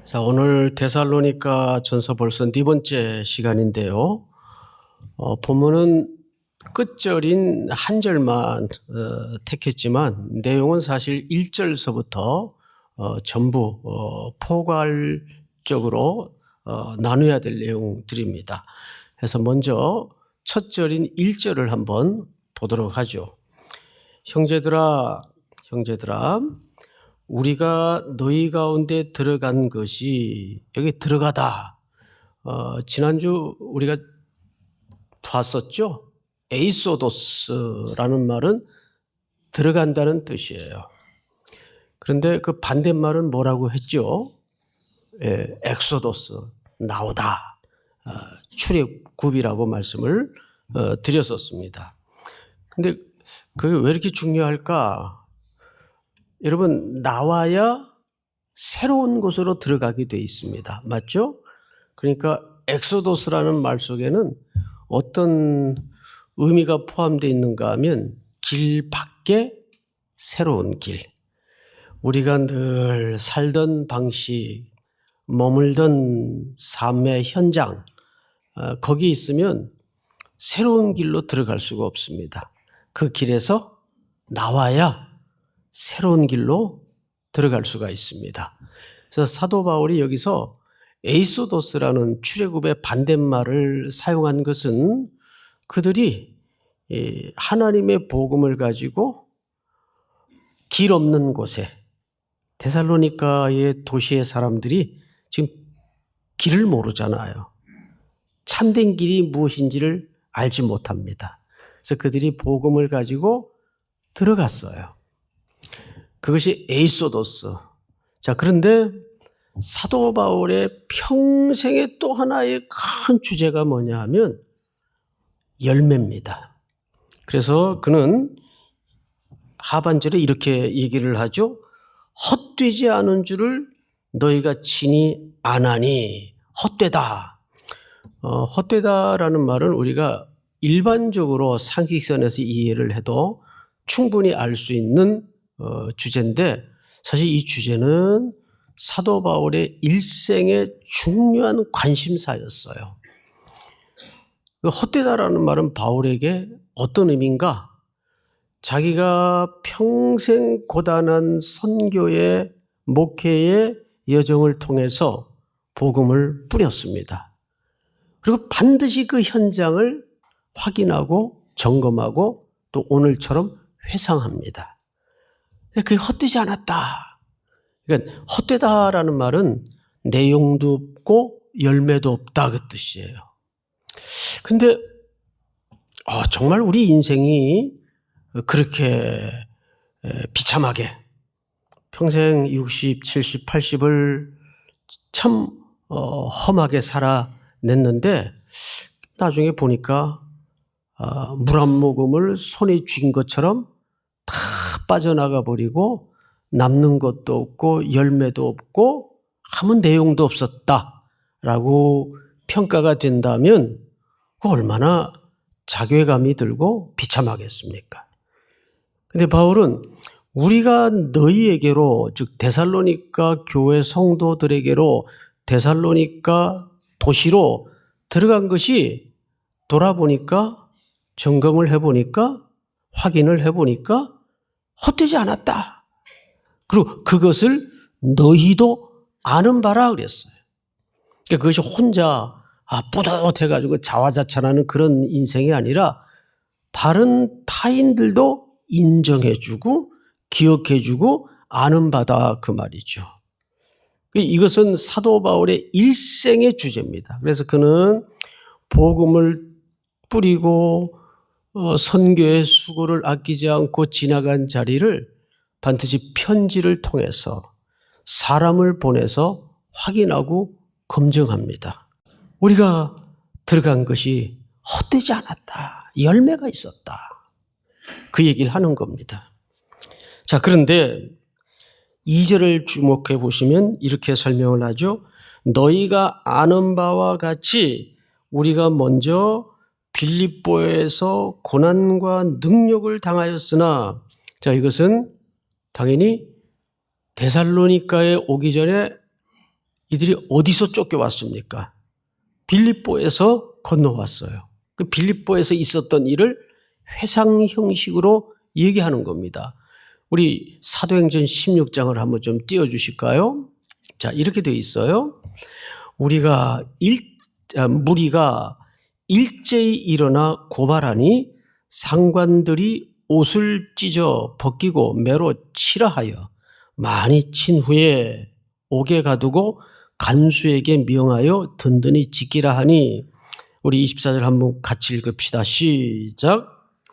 자, 오늘 데살로니가 전서 벌써 네 번째 시간인데요. 본문은 끝절인 한 절만 택했지만 내용은 사실 1절서부터 전부 포괄적으로 나눠야 될 내용들입니다. 그래서 먼저 첫 절인 1절을 한번 보도록 하죠. 형제들아 우리가 너희 가운데 들어간 것이, 여기 들어가다, 지난주 우리가 봤었죠. 에이소도스라는 말은 들어간다는 뜻이에요. 그런데 그 반대말은 뭐라고 했죠? 엑소도스, 나오다, 출애굽이라고 말씀을 드렸었습니다. 근데 그게 왜 이렇게 중요할까? 여러분, 나와야 새로운 곳으로 들어가게 돼 있습니다. 맞죠? 그러니까 엑소도스라는 말 속에는 어떤 의미가 포함되어 있는가 하면 길 밖에 새로운 길. 우리가 늘 살던 방식, 머물던 삶의 현장, 거기 있으면 새로운 길로 들어갈 수가 없습니다. 그 길에서 나와야 새로운 길로 들어갈 수가 있습니다. 그래서 사도 바울이 여기서 에이소도스라는 출애굽의 반대말을 사용한 것은 그들이 하나님의 복음을 가지고 길 없는 곳에, 데살로니가의 도시의 사람들이 지금 길을 모르잖아요. 참된 길이 무엇인지를 알지 못합니다. 그래서 그들이 복음을 가지고 들어갔어요. 그것이 에이소도스. 자, 그런데 사도 바울의 평생의 또 하나의 큰 주제가 뭐냐 하면 열매입니다. 그래서 그는 하반절에 이렇게 얘기를 하죠. 헛되지 않은 줄을 너희가 친히 아나니. 헛되다. 헛되다라는 말은 우리가 일반적으로 상식선에서 이해를 해도 충분히 알 수 있는 주제인데, 사실 이 주제는 사도 바울의 일생의 중요한 관심사였어요. 헛되다라는 말은 바울에게 어떤 의미인가? 자기가 평생 고단한 선교의 목회의 여정을 통해서 복음을 뿌렸습니다. 그리고 반드시 그 현장을 확인하고 점검하고 또 오늘처럼 회상합니다. 그게 헛되지 않았다. 그러니까 헛되다라는 말은 내용도 없고 열매도 없다, 그 뜻이에요. 근데 정말 우리 인생이 그렇게 비참하게 평생 60, 70, 80을 참 험하게 살아냈는데 나중에 보니까 물 한 모금을 손에 쥔 것처럼 다 빠져나가 버리고 남는 것도 없고 열매도 없고 아무 내용도 없었다라고 평가가 된다면 그 얼마나 자괴감이 들고 비참하겠습니까? 근데 바울은 우리가 너희에게로, 즉 데살로니가 교회 성도들에게로 데살로니가 도시로 들어간 것이 돌아보니까, 점검을 해보니까, 확인을 해보니까 헛되지 않았다. 그리고 그것을 너희도 아는 바라 그랬어요. 그러니까 그것이 혼자 뿌듯해가지고 자화자찬하는 그런 인생이 아니라 다른 타인들도 인정해주고 기억해주고 아는 바다, 그 말이죠. 이것은 사도 바울의 일생의 주제입니다. 그래서 그는 복음을 뿌리고 선교의 수고를 아끼지 않고 지나간 자리를 반드시 편지를 통해서 사람을 보내서 확인하고 검증합니다. 우리가 들어간 것이 헛되지 않았다. 열매가 있었다. 그 얘기를 하는 겁니다. 자, 그런데 2절을 주목해 보시면 이렇게 설명을 하죠. 너희가 아는 바와 같이 우리가 먼저 빌립보에서 고난과 능력을 당하였으나, 자, 이것은 당연히 데살로니가에 오기 전에 이들이 어디서 쫓겨왔습니까? 빌립보에서 건너왔어요. 그 빌립보에서 있었던 일을 회상 형식으로 얘기하는 겁니다. 우리 사도행전 16장을 한번 좀 띄워주실까요? 자, 이렇게 되어 있어요. 무리가 일제히 일어나 고발하니 상관들이 옷을 찢어 벗기고 매로 치라 하여 많이 친 후에 옥에 가두고 간수에게 명하여 든든히 지키라 하니, 우리 24절 한번 같이 읽읍시다. 시작.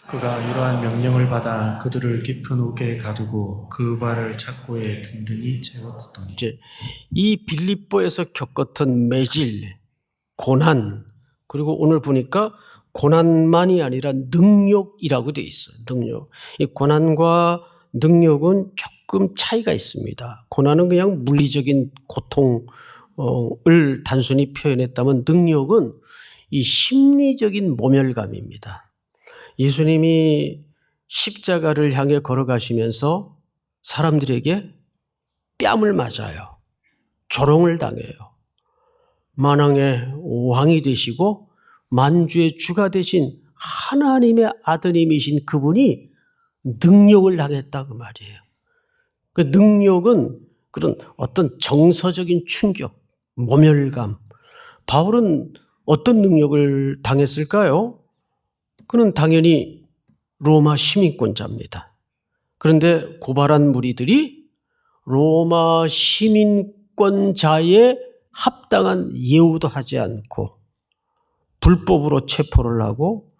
그가 이러한 명령을 받아 그들을 깊은 옥에 가두고 그 발을 착고에 든든히 채웠더니. 이제 이 빌립보에서 겪었던 매질, 고난, 그리고 오늘 보니까 고난만이 아니라 능력이라고 되어 있어요. 능력. 이 고난과 능력은 조금 차이가 있습니다. 고난은 그냥 물리적인 고통을 단순히 표현했다면, 능력은 이 심리적인 모멸감입니다. 예수님이 십자가를 향해 걸어가시면서 사람들에게 뺨을 맞아요. 조롱을 당해요. 만왕의 왕이 되시고 만주의 주가 되신 하나님의 아드님이신 그분이 능력을 당했다 그 말이에요. 그 능력은 그런 어떤 정서적인 충격, 모멸감. 바울은 어떤 능력을 당했을까요? 그는 당연히 로마 시민권자입니다. 그런데 고발한 무리들이 로마 시민권자의 합당한 예우도 하지 않고 불법으로 체포를 하고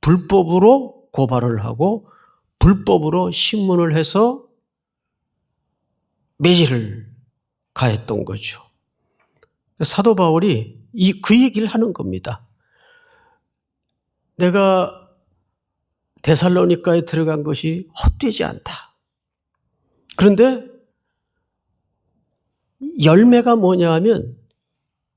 불법으로 고발을 하고 불법으로 신문을 해서 매질을 가했던 거죠. 사도 바울이 그 얘기를 하는 겁니다. 내가 데살로니가에 들어간 것이 헛되지 않다. 그런데 열매가 뭐냐 하면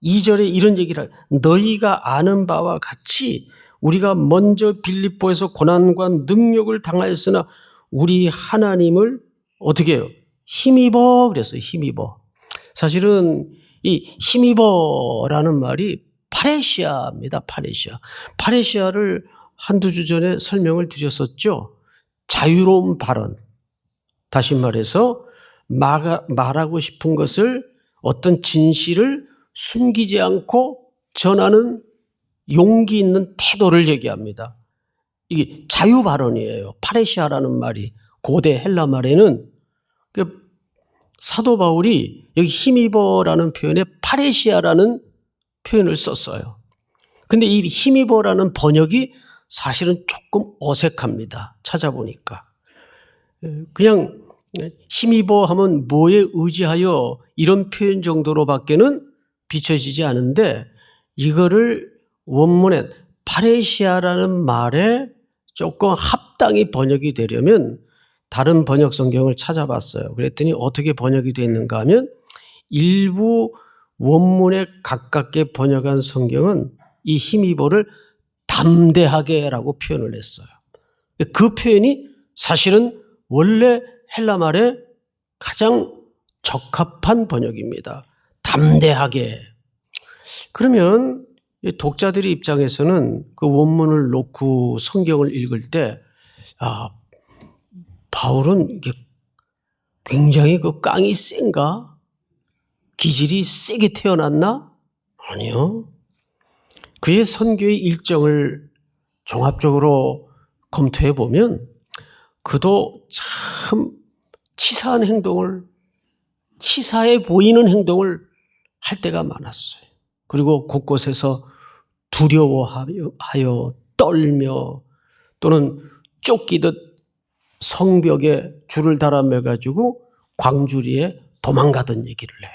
2절에 이런 얘기를 해요. 너희가 아는 바와 같이 우리가 먼저 빌립보에서 고난과 능력을 당하였으나 우리 하나님을 어떻게 해요? 힘입어 그랬어요. 힘입어. 사실은 이 힘입어라는 말이 파레시아입니다. 파레시아. 파레시아를 한두 주 전에 설명을 드렸었죠. 자유로운 발언. 다시 말해서 말하고 싶은 것을, 어떤 진실을 숨기지 않고 전하는 용기 있는 태도를 얘기합니다. 이게 자유 발언이에요. 파레시아라는 말이 고대 헬라 말에는. 사도 바울이 여기 힘입어라는 표현에 파레시아라는 표현을 썼어요. 근데 이 힘입어라는 번역이 사실은 조금 어색합니다. 찾아보니까. 그냥 힘입어 하면 뭐에 의지하여 이런 표현 정도로밖에는 비춰지지 않은데, 이거를 원문에 파레시아라는 말에 조금 합당히 번역이 되려면 다른 번역 성경을 찾아봤어요. 그랬더니 어떻게 번역이 되어 있는가 하면, 일부 원문에 가깝게 번역한 성경은 이 힘입어를 담대하게라고 표현을 했어요. 그 표현이 사실은 원래 헬라 말에 가장 적합한 번역입니다. 담대하게. 그러면 독자들의 입장에서는 그 원문을 놓고 성경을 읽을 때, 바울은 이게 굉장히 그 깡이 센가? 기질이 세게 태어났나? 아니요. 그의 선교의 일정을 종합적으로 검토해 보면 그도 참 치사한 행동을, 치사해 보이는 행동을 할 때가 많았어요. 그리고 곳곳에서 두려워하여 떨며 또는 쫓기듯 성벽에 줄을 달아매가지고 광주리에 도망가던 얘기를 해요.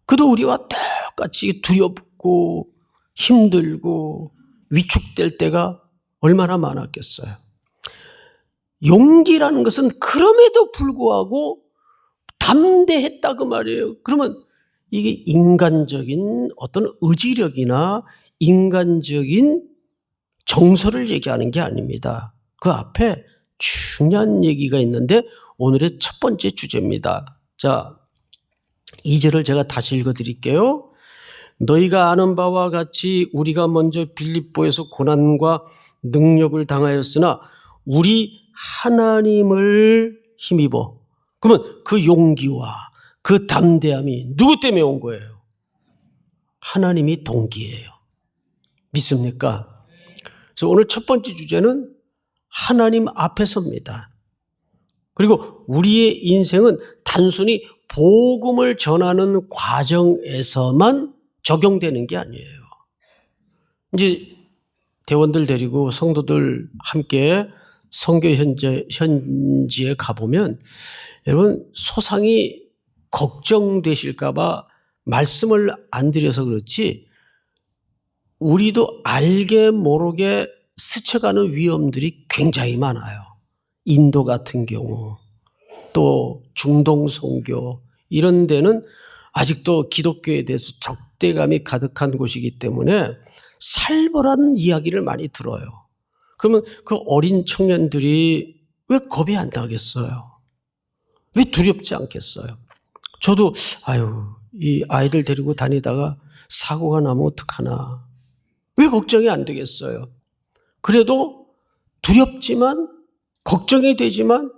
그도 우리와 똑같이 두렵고 힘들고 위축될 때가 얼마나 많았겠어요. 용기라는 것은 그럼에도 불구하고 담대했다 그 말이에요. 그러면 이게 인간적인 어떤 의지력이나 인간적인 정서를 얘기하는 게 아닙니다. 그 앞에 중요한 얘기가 있는데 오늘의 첫 번째 주제입니다. 자, 2절을 제가 다시 읽어드릴게요. 너희가 아는 바와 같이 우리가 먼저 빌립보에서 고난과 능력을 당하였으나 우리 하나님을 힘입어. 그러면 그 용기와 그 담대함이 누구 때문에 온 거예요? 하나님이 동기예요. 믿습니까? 그래서 오늘 첫 번째 주제는 하나님 앞에 섭니다. 그리고 우리의 인생은 단순히 복음을 전하는 과정에서만 적용되는 게 아니에요. 이제 대원들 데리고 성도들 함께 선교 현지에 가보면 여러분 소상히 걱정되실까 봐 말씀을 안 드려서 그렇지 우리도 알게 모르게 스쳐가는 위험들이 굉장히 많아요. 인도 같은 경우 또 중동 선교 이런 데는 아직도 기독교에 대해서 적대감이 가득한 곳이기 때문에 살벌한 이야기를 많이 들어요. 그러면 그 어린 청년들이 왜 겁이 안 나겠어요? 왜 두렵지 않겠어요? 저도 이 아이들 데리고 다니다가 사고가 나면 어떡하나. 왜 걱정이 안 되겠어요? 그래도 두렵지만 걱정이 되지만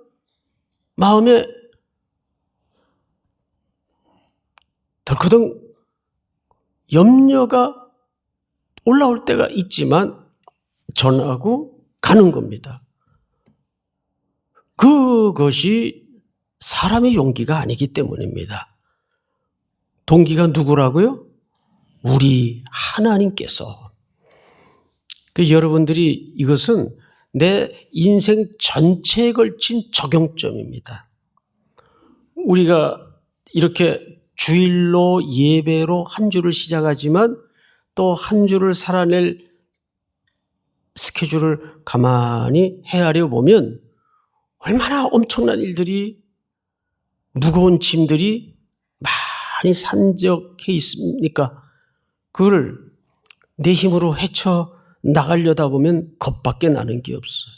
마음에 덜커덩 염려가 올라올 때가 있지만 전하고 가는 겁니다. 그것이 사람의 용기가 아니기 때문입니다. 동기가 누구라고요? 우리 하나님께서. 여러분들이 이것은 내 인생 전체에 걸친 적용점입니다. 우리가 이렇게 주일로 예배로 한 주를 시작하지만 또 한 주를 살아낼 스케줄을 가만히 헤아려 보면 얼마나 엄청난 일들이 무거운 짐들이 많이 산적해 있습니까? 그걸 내 힘으로 헤쳐 나가려다 보면 겁밖에 나는 게 없어요.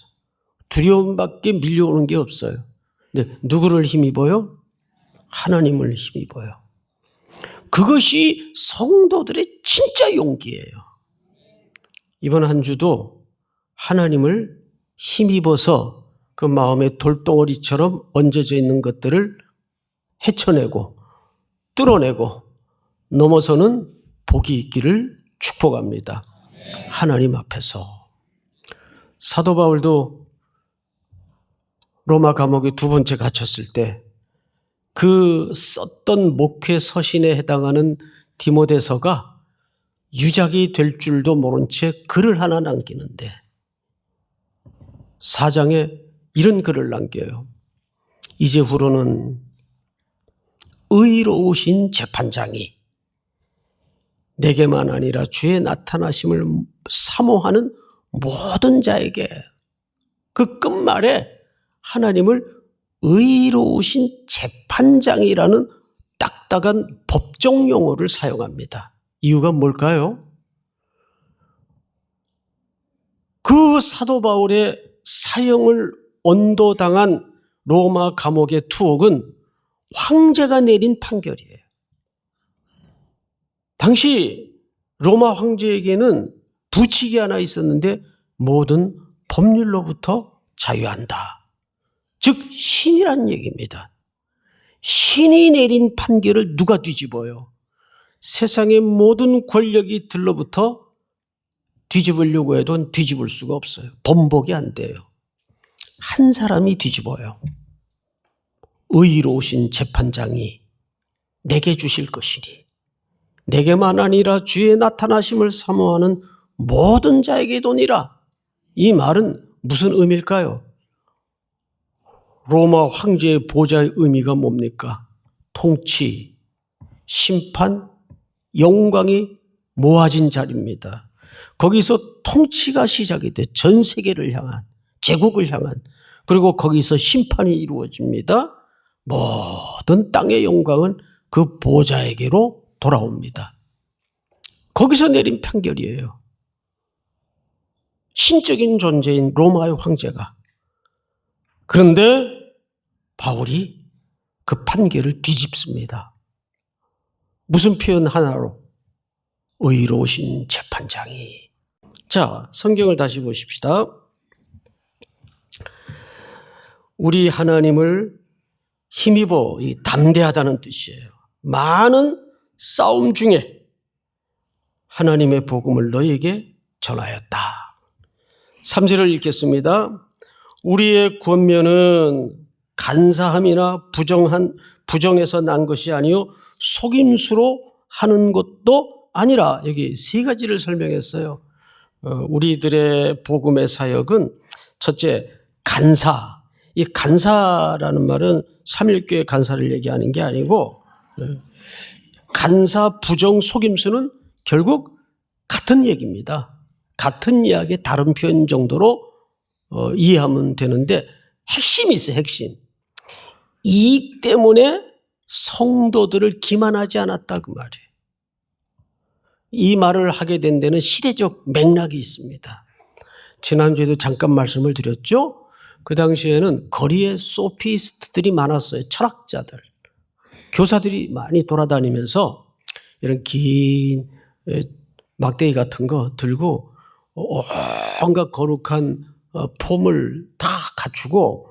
두려움밖에 밀려오는 게 없어요. 근데 누구를 힘입어요? 하나님을 힘입어요. 그것이 성도들의 진짜 용기예요. 이번 한 주도 하나님을 힘입어서 그 마음의 돌덩어리처럼 얹어져 있는 것들을 헤쳐내고 뚫어내고 넘어서는 복이 있기를 축복합니다. 하나님 앞에서. 사도 바울도 로마 감옥에 두 번째 갇혔을 때 그 썼던 목회 서신에 해당하는 디모데서가 유작이 될 줄도 모른 채 글을 하나 남기는데 4장에 이런 글을 남겨요. 이제후로는 의로우신 재판장이 내게만 아니라 주의 나타나심을 사모하는 모든 자에게 그 끝말에 하나님을 의로우신 재판장이라는 딱딱한 법정 용어를 사용합니다. 이유가 뭘까요? 그 사도 바울의 사형을 언도당한 로마 감옥의 투옥은 황제가 내린 판결이에요. 당시 로마 황제에게는 부칙이 하나 있었는데 모든 법률로부터 자유한다. 즉 신이란 얘기입니다. 신이 내린 판결을 누가 뒤집어요? 세상의 모든 권력이 들러붙어 뒤집으려고 해도 뒤집을 수가 없어요. 번복이 안 돼요. 한 사람이 뒤집어요. 의로우신 재판장이 내게 주실 것이니 내게만 아니라 주의 나타나심을 사모하는 모든 자에게 도니라. 이 말은 무슨 의미일까요? 로마 황제의 보좌의 의미가 뭡니까? 통치, 심판, 영광이 모아진 자리입니다. 거기서 통치가 시작이 돼 전 세계를 향한, 제국을 향한, 그리고 거기서 심판이 이루어집니다. 모든 땅의 영광은 그 보좌에게로 돌아옵니다. 거기서 내린 판결이에요. 신적인 존재인 로마의 황제가. 그런데 바울이 그 판결을 뒤집습니다. 무슨 표현 하나로? 의로우신 재판장이. 자, 성경을 다시 보십시다. 우리 하나님을 힘입어 담대하다는 뜻이에요. 많은 싸움 중에 하나님의 복음을 너희에게 전하였다. 3절을 읽겠습니다. 우리의 권면은 간사함이나 부정해서 난 것이 아니요 속임수로 하는 것도 아니라, 여기 세 가지를 설명했어요. 우리들의 복음의 사역은 첫째, 간사. 이 간사라는 말은 삼일교회 간사를 얘기하는 게 아니고, 간사, 부정, 속임수는 결국 같은 얘기입니다. 같은 이야기의 다른 표현 정도로 이해하면 되는데, 핵심이 있어요. 핵심. 이익 때문에 성도들을 기만하지 않았다 그 말이에요. 이 말을 하게 된 데는 시대적 맥락이 있습니다. 지난주에도 잠깐 말씀을 드렸죠. 그 당시에는 거리에 소피스트들이 많았어요. 철학자들. 교사들이 많이 돌아다니면서 이런 긴 막대기 같은 거 들고 온갖 거룩한 폼을 다 갖추고,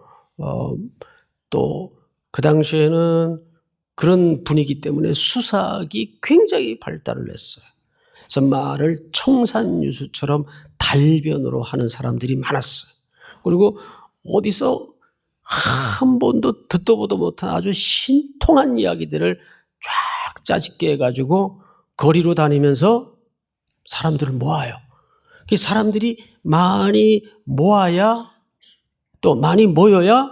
또 그 당시에는 그런 분위기 때문에 수사학이 굉장히 발달을 했어요. 그래서 말을 청산유수처럼 달변으로 하는 사람들이 많았어요. 그리고 어디서 한 번도 듣도 보도 못한 아주 신통한 이야기들을 쫙 짜집게 해가지고 거리로 다니면서 사람들을 모아요. 그 사람들이 많이 모아야, 또 많이 모여야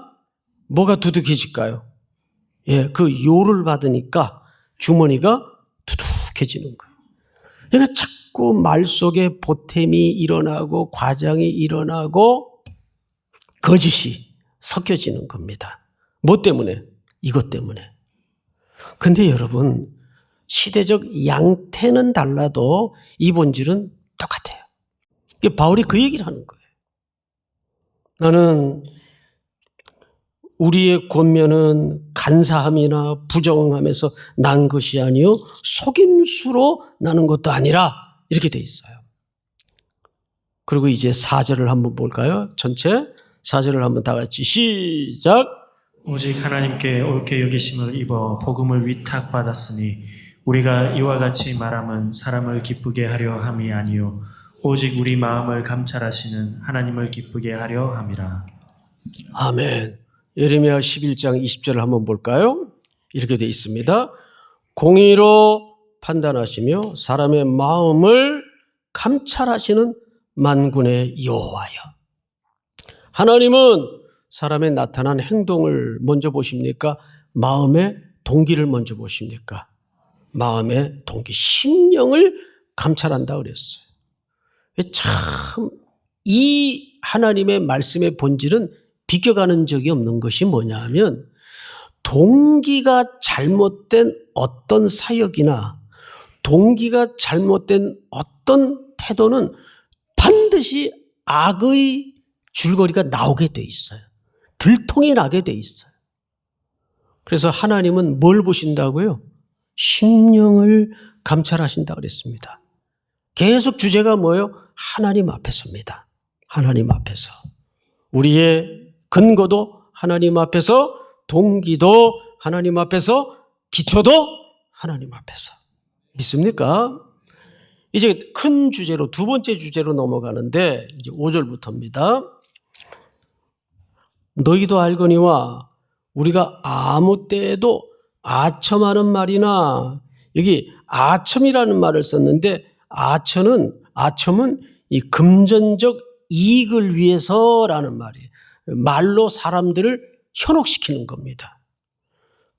뭐가 두둑해질까요? 예, 그 요를 받으니까 주머니가 두둑해지는 거예요. 그러니까 자꾸 말 속에 보탬이 일어나고 과장이 일어나고 거짓이 섞여지는 겁니다. 뭐 때문에? 이것 때문에. 근데 여러분, 시대적 양태는 달라도 이 본질은 똑같아요. 바울이 그 얘기를 하는 거예요. 나는 우리의 권면은 간사함이나 부정함에서 난 것이 아니요 속임수로 나는 것도 아니라, 이렇게 돼 있어요. 그리고 이제 4절을 한번 볼까요? 전체 4절을 한번 다 같이 시작. 오직 하나님께 옳게 여기심을 입어 복음을 위탁받았으니 우리가 이와 같이 말함은 사람을 기쁘게 하려 함이 아니요 오직 우리 마음을 감찰하시는 하나님을 기쁘게 하려 함이라. 아멘. 예레미야 11장 20절을 한번 볼까요? 이렇게 되어 있습니다. 공의로 판단하시며 사람의 마음을 감찰하시는 만군의 여호와여. 하나님은 사람의 나타난 행동을 먼저 보십니까? 마음의 동기를 먼저 보십니까? 마음의 동기, 심령을 감찰한다 그랬어요. 참, 이 하나님의 말씀의 본질은 비껴가는 적이 없는 것이 뭐냐 하면, 동기가 잘못된 어떤 사역이나 동기가 잘못된 어떤 태도는 반드시 악의 줄거리가 나오게 돼 있어요. 들통이 나게 돼 있어요. 그래서 하나님은 뭘 보신다고요? 심령을 감찰하신다고 그랬습니다. 계속 주제가 뭐예요? 하나님 앞에서입니다. 하나님 앞에서. 우리의 근거도 하나님 앞에서, 동기도 하나님 앞에서, 기초도 하나님 앞에서. 믿습니까? 이제 큰 주제로, 두 번째 주제로 넘어가는데, 이제 5절부터입니다. 너희도 알거니와 우리가 아무 때에도 아첨하는 말이나, 여기 아첨이라는 말을 썼는데, 아첨은 이 금전적 이익을 위해서라는 말이에요. 말로 사람들을 현혹시키는 겁니다.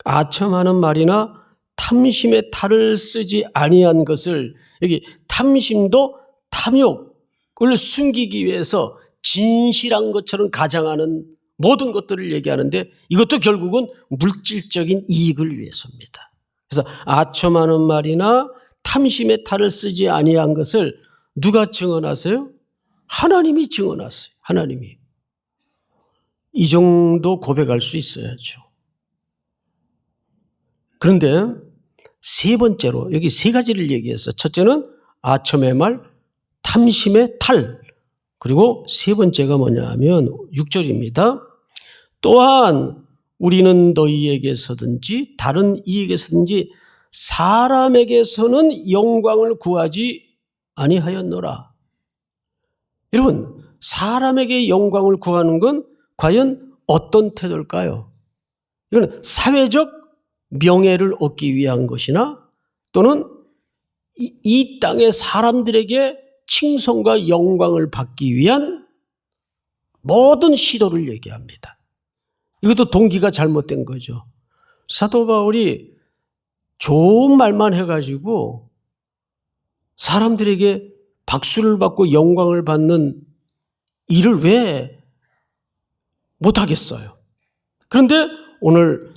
아첨하는 말이나 탐심의 탈을 쓰지 아니한 것을, 여기 탐심도 탐욕을 숨기기 위해서 진실한 것처럼 가장하는 모든 것들을 얘기하는데, 이것도 결국은 물질적인 이익을 위해서입니다. 그래서 아첨하는 말이나 탐심의 탈을 쓰지 아니한 것을 누가 증언하세요? 하나님이 증언하세요. 하나님이. 이 정도 고백할 수 있어야죠. 그런데 세 번째로 여기 세 가지를 얘기했어. 첫째는 아첨의 말, 탐심의 탈. 그리고 세 번째가 뭐냐 하면 6절입니다. 또한 우리는 너희에게서든지 다른 이에게서든지 사람에게서는 영광을 구하지 아니하였노라. 여러분, 사람에게 영광을 구하는 건 과연 어떤 태도일까요? 이건 사회적 명예를 얻기 위한 것이나 또는 이 땅의 사람들에게 칭송과 영광을 받기 위한 모든 시도를 얘기합니다. 이것도 동기가 잘못된 거죠. 사도 바울이 좋은 말만 해가지고 사람들에게 박수를 받고 영광을 받는 일을 왜 못하겠어요? 그런데 오늘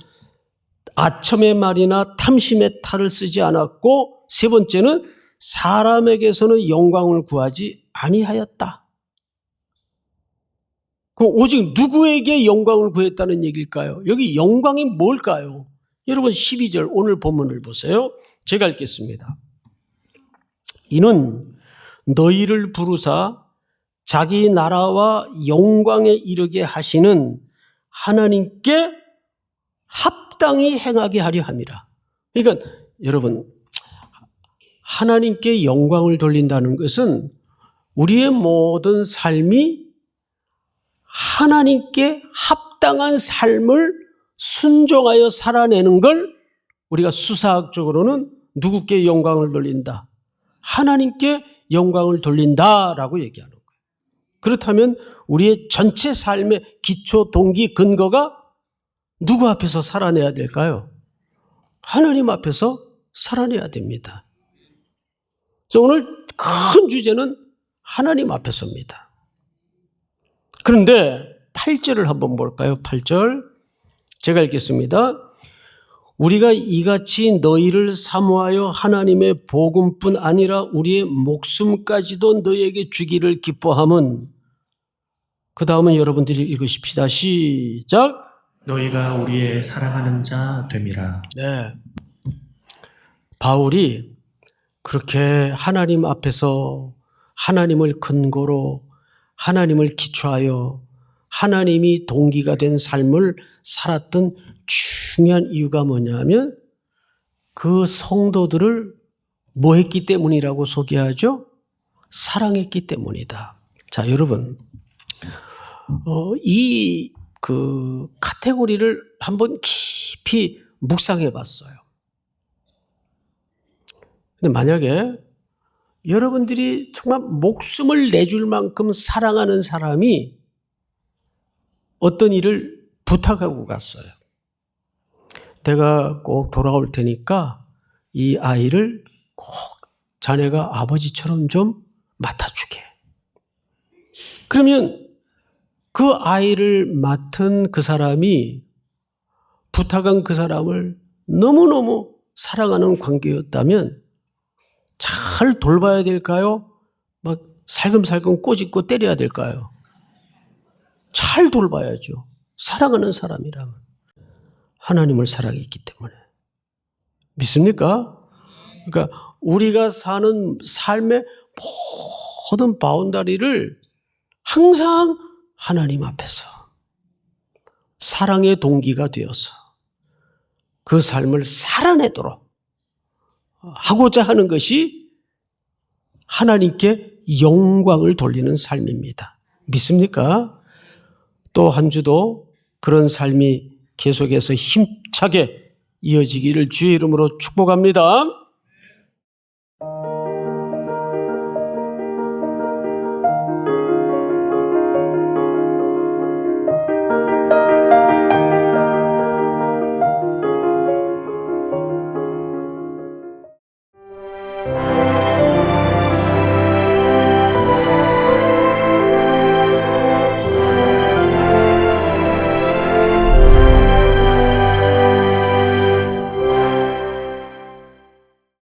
아첨의 말이나 탐심의 탈을 쓰지 않았고 세 번째는 사람에게서는 영광을 구하지 아니하였다. 그럼 오직 누구에게 영광을 구했다는 얘기일까요? 여기 영광이 뭘까요? 여러분 12절 오늘 본문을 보세요. 제가 읽겠습니다. 이는 너희를 부르사 자기 나라와 영광에 이르게 하시는 하나님께 합당히 행하게 하려 함이라. 그러니까 여러분 하나님께 영광을 돌린다는 것은 우리의 모든 삶이 하나님께 합당한 삶을 순종하여 살아내는 걸 우리가 수사학적으로는 누구께 영광을 돌린다? 하나님께 영광을 돌린다라고 얘기하는 거예요. 그렇다면 우리의 전체 삶의 기초, 동기, 근거가 누구 앞에서 살아내야 될까요? 하나님 앞에서 살아내야 됩니다. 오늘 큰 주제는 하나님 앞에서입니다. 그런데 8절을 한번 볼까요? 8절 제가 읽겠습니다. 우리가 이같이 너희를 사모하여 하나님의 복음뿐 아니라 우리의 목숨까지도 너희에게 주기를 기뻐함은 그 다음은 여러분들이 읽으십시다. 시작. 너희가 우리의 사랑하는 자 됨이라. 네. 바울이 그렇게 하나님 앞에서 하나님을 근거로 하나님을 기초하여 하나님이 동기가 된 삶을 살았던 중요한 이유가 뭐냐면 그 성도들을 뭐 했기 때문이라고 소개하죠? 사랑했기 때문이다. 자, 여러분, 이 카테고리를 한번 깊이 묵상해 봤어요. 근데 만약에 여러분들이 정말 목숨을 내줄 만큼 사랑하는 사람이 어떤 일을 부탁하고 갔어요. 내가 꼭 돌아올 테니까 이 아이를 꼭 자네가 아버지처럼 좀 맡아주게. 그러면 그 아이를 맡은 그 사람이 부탁한 그 사람을 너무너무 사랑하는 관계였다면 잘 돌봐야 될까요? 막 살금살금 꼬집고 때려야 될까요? 잘 돌봐야죠. 사랑하는 사람이라면. 하나님을 사랑했기 때문에. 믿습니까? 그러니까 우리가 사는 삶의 모든 바운다리를 항상 하나님 앞에서 사랑의 동기가 되어서 그 삶을 살아내도록 하고자 하는 것이 하나님께 영광을 돌리는 삶입니다. 믿습니까? 또 한 주도 그런 삶이 계속해서 힘차게 이어지기를 주의 이름으로 축복합니다.